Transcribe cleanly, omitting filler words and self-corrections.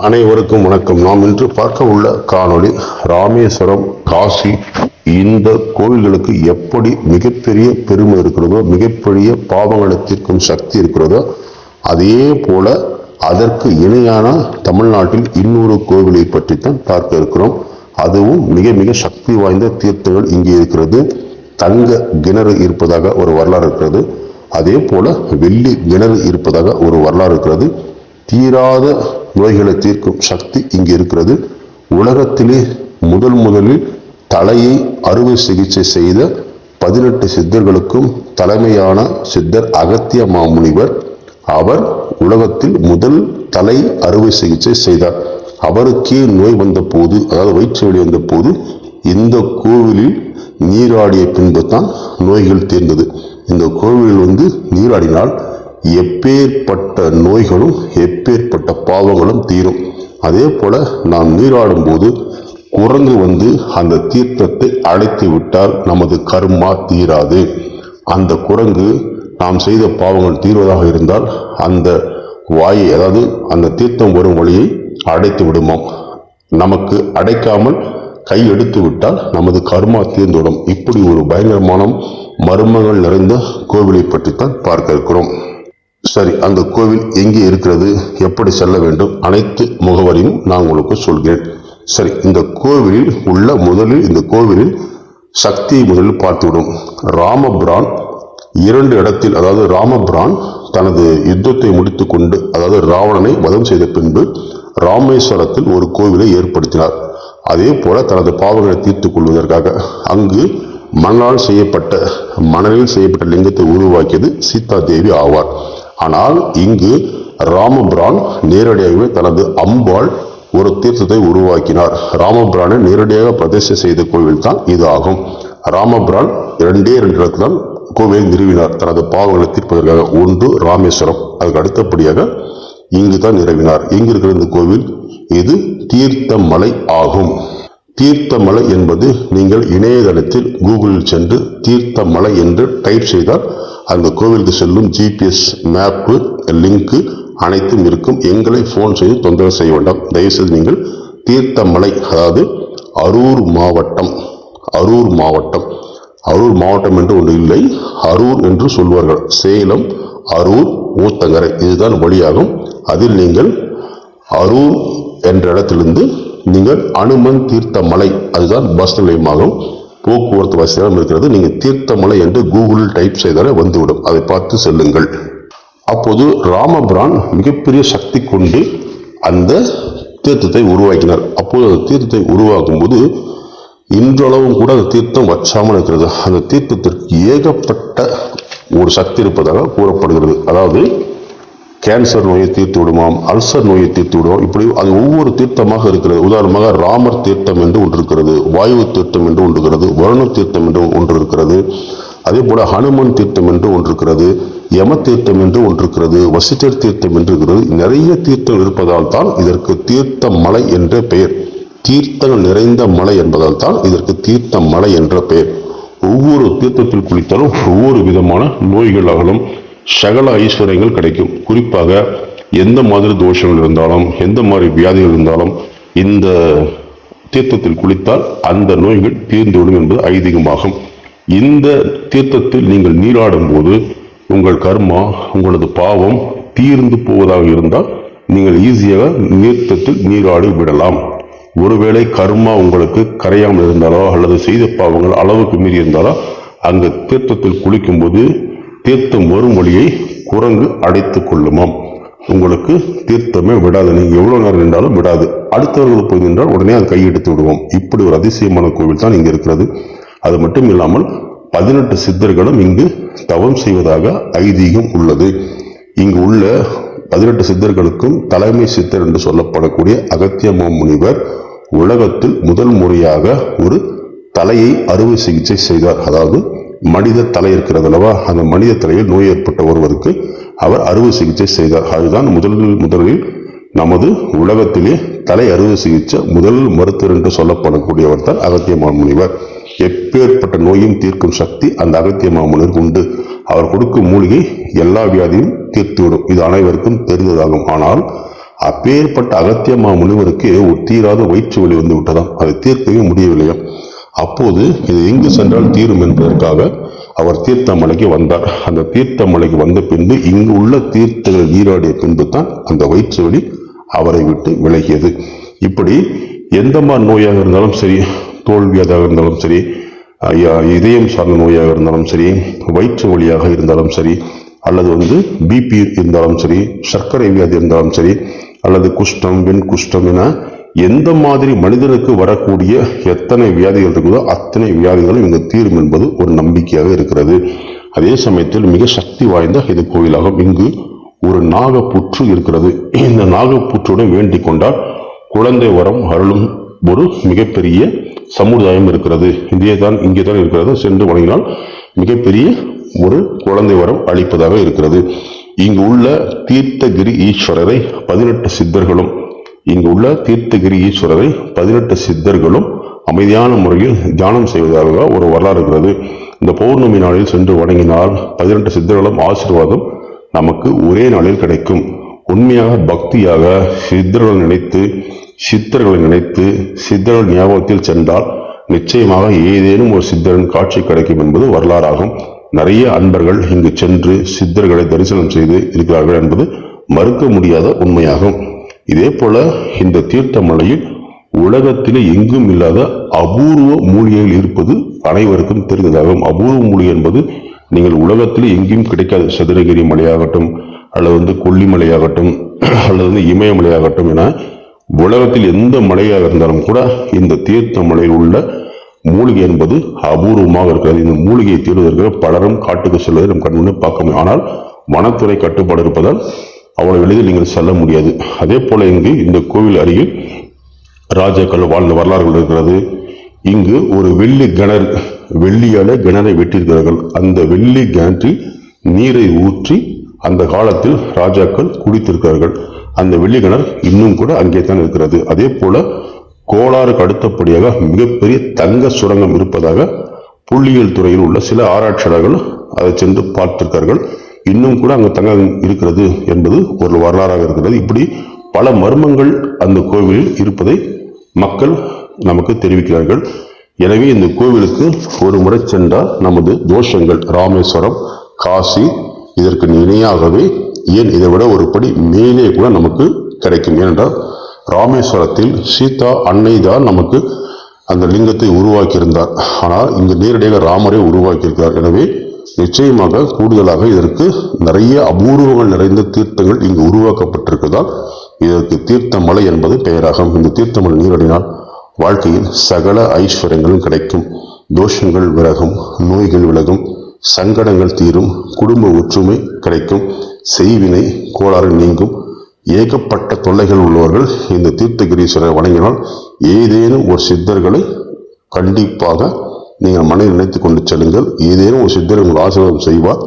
அனைவருக்கும் வணக்கம். நாம் இன்று பார்க்க உள்ள காணொளி ராமேஸ்வரம், காசி, இந்த கோவில்களுக்கு எப்படி மிகப்பெரிய பெருமை இருக்கிறதோ, மிகப்பெரிய பாவங்களை தீர்க்கும் சக்தி இருக்கிறதோ, அதே போல அதற்கு இணையான தமிழ்நாட்டில் இன்னொரு கோவிலை பற்றித்தான் பார்க்க இருக்கிறோம். அதுவும் மிக மிக சக்தி வாய்ந்த தீர்த்தங்கள் இங்கே இருக்கிறது. தங்க கிணறு இருப்பதாக ஒரு வரலாறு இருக்கிறது. அதே போல வெள்ளி கிணறு இருப்பதாக ஒரு வரலாறு இருக்கிறது. தீராத நோய்களை தீர்க்கும் சக்தி இங்கு இருக்கிறது. உலகத்திலே முதலில் தலையை அறுவை சிகிச்சை செய்த 18 சித்தர்களுக்கும் தலைமையான சித்தர் அகத்திய மாமுனிவர். அவர் உலகத்தில் முதல் தலை அறுவை சிகிச்சை செய்தார். அவருக்கே நோய் வந்த போது, அதாவது வயிற்று வலி வந்த போது, இந்த கோவிலில் நீராடிய பின்பு தான் நோய்கள் தீர்ந்தது. இந்த கோவிலில் நீராடினால் எப்பேற்பட்ட நோய்களும் எப்பேற்பட்ட பாவங்களும் தீரும். அதே போல நாம் நீராடும் போது குரங்கு அந்த தீர்த்தத்தை அடைத்து விட்டால் நமது கர்மா தீராது. அந்த குரங்கு நாம் செய்த பாவங்கள் தீர்வதாக இருந்தால் அந்த வாயை, அதாவது அந்த தீர்த்தம் வரும் வழியை அடைத்து விடுமாம். நமக்கு அடைக்காமல் கை எடுத்து விட்டால் நமது கர்மா தீர்ந்துவிடும். இப்படி ஒரு பயங்கரமான மர்மங்கள் நிறைந்த கோவிலை பற்றித்தான் பார்க்க இருக்கிறோம். சரி, அந்த கோவில் எங்கே இருக்கிறது, எப்படி செல்ல வேண்டும், அனைத்து முகவரியும் நான் உங்களுக்கு சொல்கிறேன். சரி, இந்த கோவிலில் உள்ள இந்த கோவிலில் சக்தியை முதலில் பார்த்துவிடும். ராமபிரான் 2 இடத்தில், அதாவது ராமபிரான் தனது யுத்தத்தை முடித்து கொண்டு, அதாவது ராவணனை வதம் செய்த பின்பு ராமேஸ்வரத்தில் ஒரு கோவிலை ஏற்படுத்தினார். அதே போல தனது பாவங்களை தீர்த்துக் கொள்வதற்காக அங்கு மணலில் செய்யப்பட்ட லிங்கத்தை உருவாக்கியது சீதா தேவி ஆவார். ஆனால் இங்கு ராமபிரான் நேரடியாகவே தனது அம்பாள் ஒரு தீர்த்தத்தை உருவாக்கினார். ராமபிரானை நேரடியாக பிரதிஷ்டை செய்த கோவில் தான் இது ஆகும். ராமபிரான் 2 இடத்தில்தான் கோவிலை நிறுவினார் தனது பாவங்களை தீர்ப்பதற்காக. ஒன்று ராமேஸ்வரம், அதுக்கு அடுத்தபடியாக இங்கு தான் நிறுவினார். இங்கு இருக்கிற இந்த கோவில் இது தீர்த்தமலை ஆகும். தீர்த்தமலை என்பது நீங்கள் இணையதளத்தில் கூகுளில் சென்று தீர்த்தமலை என்று டைப் செய்தால் அந்த கோவிலுக்கு செல்லும் GPS மேப்பு, லிங்க் அனைத்தும் இருக்கும். எங்களை போன் செய்து தொந்தரவு செய்ய வேண்டாம். தயவுசெய்து நீங்கள் தீர்த்தமலை, அதாவது அரூர் மாவட்டம் என்று ஒன்று இல்லை, அரூர் என்று சொல்வார்கள். சேலம், அரூர், ஊத்தங்கரை இதுதான் வழியாகும். அதில் நீங்கள் அரூர் என்ற இடத்திலிருந்து நீங்கள் அனுமன் தீர்த்தமலை, அதுதான் பஸ் நிலையமாகும். போக்குவரத்து வசதியாக இருக்கிறது. நீங்கள் தீர்த்தமலை என்று கூகுளில் டைப் செய்தாலே வந்துவிடும். அதை பார்த்து செல்லுங்கள். அப்போது ராமபிரான் மிகப்பெரிய சக்தி கொண்டு அந்த தீர்த்தத்தை உருவாக்கினார். அப்போது அந்த தீர்த்தத்தை உருவாக்கும் போது இன்றளவும் கூட அந்த தீர்த்தம் வற்றாமல் இருக்கிறது. அந்த தீர்த்தத்திற்கு ஏகப்பட்ட ஒரு சக்தி இருப்பதாக கூறப்படுகிறது. அதாவது கேன்சர் நோயை தீர்த்து விடுமாம், அல்சர் நோயை தீர்த்து விடுவோம். இப்படி அது ஒவ்வொரு தீர்த்தமாக இருக்கிறது. உதாரணமாக ராமர் தீர்த்தம் என்று ஒன்று இருக்கிறது, வாயு தீர்த்தம் என்று ஒன்று இருக்கிறது, வருண தீர்த்தம் என்று ஒன்று இருக்கிறது. அதே போல ஹனுமன் தீர்த்தம் என்று ஒன்று இருக்கிறது, யம தீர்த்தம் என்று ஒன்று இருக்கிறது, வசிஷ்டர் தீர்த்தம் என்று இருக்கிறது. நிறைய தீர்த்தம் இருப்பதால் தான் இதற்கு தீர்த்த மலை என்ற பெயர். தீர்த்தங்கள் நிறைந்த மலை என்பதால் தான் இதற்கு தீர்த்த மலை என்ற பெயர். ஒவ்வொரு தீர்த்தத்தில் குளித்தாலும் ஒவ்வொரு விதமான நோய்கள் அகலும், சகல ஐஸ்வர்யங்கள் கிடைக்கும். குறிப்பாக எந்த மாதிரி தோஷங்கள் இருந்தாலும், எந்த மாதிரி வியாதிகள் இருந்தாலும் இந்த தீர்த்தத்தில் குளித்தால் அந்த நோய்கள் தீர்ந்துவிடும் என்பது ஐதீகமாகும். இந்த தீர்த்தத்தில் நீங்கள் நீராடும் போது உங்கள் கர்மா, உங்களது பாவம் தீர்ந்து போவதாக இருந்தால் நீங்கள் ஈஸியாக தீர்த்தத்தில் நீராடி விடலாம். ஒருவேளை கர்மா உங்களுக்கு கரையாமல் இருந்தாலோ அல்லது செய்த பாவங்கள் அளவுக்கு மீறி இருந்தாலோ அங்கு தீர்த்தத்தில் குளிக்கும் போது தீர்த்தம் வரும் வழியை குரங்கு அடைத்துக் கொள்ளுமாம். உங்களுக்கு தீர்த்தமே விடாது. நீங்க எவ்வளவு நேரம் நின்றாலும் விடாது. அடுத்தவர்கள் போய் நின்றால் உடனே அது கையெடுத்து விடுவோம். இப்படி ஒரு அதிசயமான கோவில் தான் இங்க இருக்கிறது. அது மட்டும் இல்லாமல் 18 சித்தர்களும் இங்கு தவம் செய்வதாக ஐதீகம் உள்ளது. இங்கு உள்ள 18 சித்தர்களுக்கும் தலைமை சித்தர் என்று சொல்லப்படக்கூடிய அகத்திய மாமுனிவர் உலகத்தில் முதல் முறையாக ஒரு தலையை அறுவை சிகிச்சை செய்தார். அதாவது மனித தலை இருக்கிறது அல்லவா, அந்த மனித தலையில் நோய் ஏற்பட்ட ஒருவருக்கு அவர் அறுவை சிகிச்சை செய்தார். அதுதான் முதலில் நமது உலகத்திலே தலை அறுவை சிகிச்சை முதல் மருத்துவர் என்று சொல்லப்படக்கூடியவர் தான் அகத்திய மாமுனிவர். எப்பேற்பட்ட நோயும் தீர்க்கும் சக்தி அந்த அகத்திய மாமுனிவருக்கு உண்டு. அவர் கொடுக்கும் மூலிகை எல்லா வியாதியும் தீர்த்துவிடும். இது அனைவருக்கும் தெரிந்ததாகும். ஆனால் அப்பேற்பட்ட அகத்தியமா முனிவருக்கு ஒரு தீராத வயிற்று வலி வந்து விட்டதாம். அதை தீர்க்கவே முடியவில்லையா. அப்போது இது எங்கு சென்றால் தீரும் என்பதற்காக அவர் தீர்த்தமலைக்கு வந்தார். அந்த தீர்த்தமலைக்கு வந்த பின்பு இங்கு உள்ள தீர்த்தங்கள் நீராடிய பின்பு தான் அந்த வயிற்று வலி அவரை விட்டு விலகியது. இப்படி எந்த மாதிரி நோயாக இருந்தாலும் சரி, தோல்வியாக இருந்தாலும் சரி, இதயம் சார்ந்த நோயாக இருந்தாலும் சரி, வயிற்று வலியாக இருந்தாலும் சரி, அல்லது பிபி இருந்தாலும் சரி, சர்க்கரை வியாதி இருந்தாலும் சரி, அல்லது குஷ்டம், வெண் குஷ்டம் என எந்த மாதிரி மனிதனுக்கு வரக்கூடிய எத்தனை வியாதிகள் இருக்குதோ அத்தனை வியாதிகளும் இங்கு தீரும் என்பது ஒரு நம்பிக்கையாக இருக்கிறது. அதே சமயத்தில் மிக சக்தி வாய்ந்த இது கோயிலாகும். இங்கு ஒரு நாகப்புற்று இருக்கிறது. இந்த நாகப்புற்றுடன் வேண்டிக் கொண்டால் குழந்தை வரம் அருளும் ஒரு மிகப்பெரிய சமுதாயம் இருக்கிறது. இங்கேதான் இருக்கிறது. சென்று வணங்கினால் மிகப்பெரிய ஒரு குழந்தை வரம் அளிப்பதாக இருக்கிறது. இங்கு உள்ள தீர்த்தகிரி ஈஸ்வரரை 18 சித்தர்களும் அமைதியான முறையில் தியானம் செய்வதாக ஒரு வரலாறு இருக்கிறது. இந்த பௌர்ணமி நாளில் சென்று வணங்கினால் 18 சித்தர்களும் ஆசீர்வாதம் நமக்கு ஒரே நாளில் கிடைக்கும். உண்மையாக பக்தியாக சித்தர்களை நினைத்து சித்தர்கள் ஞாபகத்தில் சென்றால் நிச்சயமாக ஏதேனும் ஒரு சித்தரின் காட்சி கிடைக்கும் என்பது வரலாறாகும். நிறைய அன்பர்கள் இங்கு சென்று சித்தர்களை தரிசனம் செய்து இருக்கிறார்கள் என்பது மறுக்க முடியாத உண்மையாகும். இதே போல இந்த தீர்த்தமலையில் உலகத்திலே எங்கும் இல்லாத அபூர்வ மூலிகைகள் இருப்பது அனைவருக்கும் தெரிந்ததாகும். அபூர்வ மூலிகை என்பது நீங்கள் உலகத்திலே எங்கேயும் கிடைக்காது. சதுரகிரி மலையாகட்டும், அல்லது கொல்லிமலையாகட்டும், அல்லது இமயமலையாகட்டும் என உலகத்தில் எந்த மலையாக இருந்தாலும் கூட இந்த தீர்த்தமலையில் உள்ள மூலிகை என்பது அபூர்வமாக இருக்கிறது. இந்த மூலிகையை தேடுவதற்கு பலரும் காட்டுக்கு செல்வதை நம் கண்முன்னே பார்க்க முடியும். ஆனால் வனத்துறை கட்டுப்பாடு இருப்பதால் அவ்வளவு எளிதில் நீங்கள் செல்ல முடியாது. அதே போல இங்கு இந்த கோவில் அருகில் ராஜாக்கள் வாழ்ந்த வரலாறுகள் இருக்கிறது. இங்கு ஒரு வெள்ளியால கிணறை வெட்டியிருக்கிறார்கள். அந்த வெள்ளி கிணற்றில் நீரை ஊற்றி அந்த காலத்தில் ராஜாக்கள் குடித்திருக்கிறார்கள். அந்த வெள்ளி கிணறு இன்னும் கூட அங்கே தான் இருக்கிறது. அதே போல கோளாறுக்கு அடுத்தபடியாக மிகப்பெரிய தங்க சுரங்கம் இருப்பதாக புள்ளியியல் துறையில் உள்ள சில ஆராய்ச்சியாளர்கள் அதை சென்று பார்த்திருக்கார்கள். இன்னும் கூட அங்கு தங்கம் இருக்கிறது என்பது ஒரு வரலாறாக இருக்கிறது. இப்படி பல மர்மங்கள் அந்த கோவிலில் இருப்பதை மக்கள் நமக்கு தெரிவிக்கிறார்கள். எனவே இந்த கோவிலுக்கு ஒரு முறை சென்றால் நமது தோஷங்கள், ராமேஸ்வரம், காசி இதற்கு இணையாகவே, ஏன் இதை விட ஒரு படி மேலே கூட நமக்கு கிடைக்கும். ஏனென்றால் ராமேஸ்வரத்தில் சீதா அன்னை தான் நமக்கு அந்த லிங்கத்தை உருவாக்கியிருந்தார். ஆனால் இங்கு நேரடியாக ராமரை உருவாக்கியிருக்கிறார். எனவே நிச்சயமாக கூடுதலாக இதற்கு நிறைய அபூர்வங்கள் நிறைந்த தீர்த்தங்கள் இங்கு உருவாக்கப்பட்டிருக்கிறதால் இதற்கு தீர்த்தமலை என்பது பெயராகும். இந்த தீர்த்தமலை நீராடினால் வாழ்க்கையில் சகல ஐஸ்வர்யங்களும் கிடைக்கும், தோஷங்கள் விலகும், நோய்கள் விலகும், சங்கடங்கள் தீரும், குடும்ப ஒற்றுமை கிடைக்கும், செய்வினை கோளாறு நீங்கும். ஏகப்பட்ட தொல்லைகள் உள்ளவர்கள் இந்த தீர்த்தகிரீஸ்வரரை வணங்கினால் ஏதேனும் ஒரு சித்தர்களை கண்டிப்பாக நீங்கள் மனதில் நினைத்துக் கொண்டு செல்லுங்கள். ஏதேனும் ஒரு சித்தர் உங்கள் ஆசீர்வாதம் செய்வார்.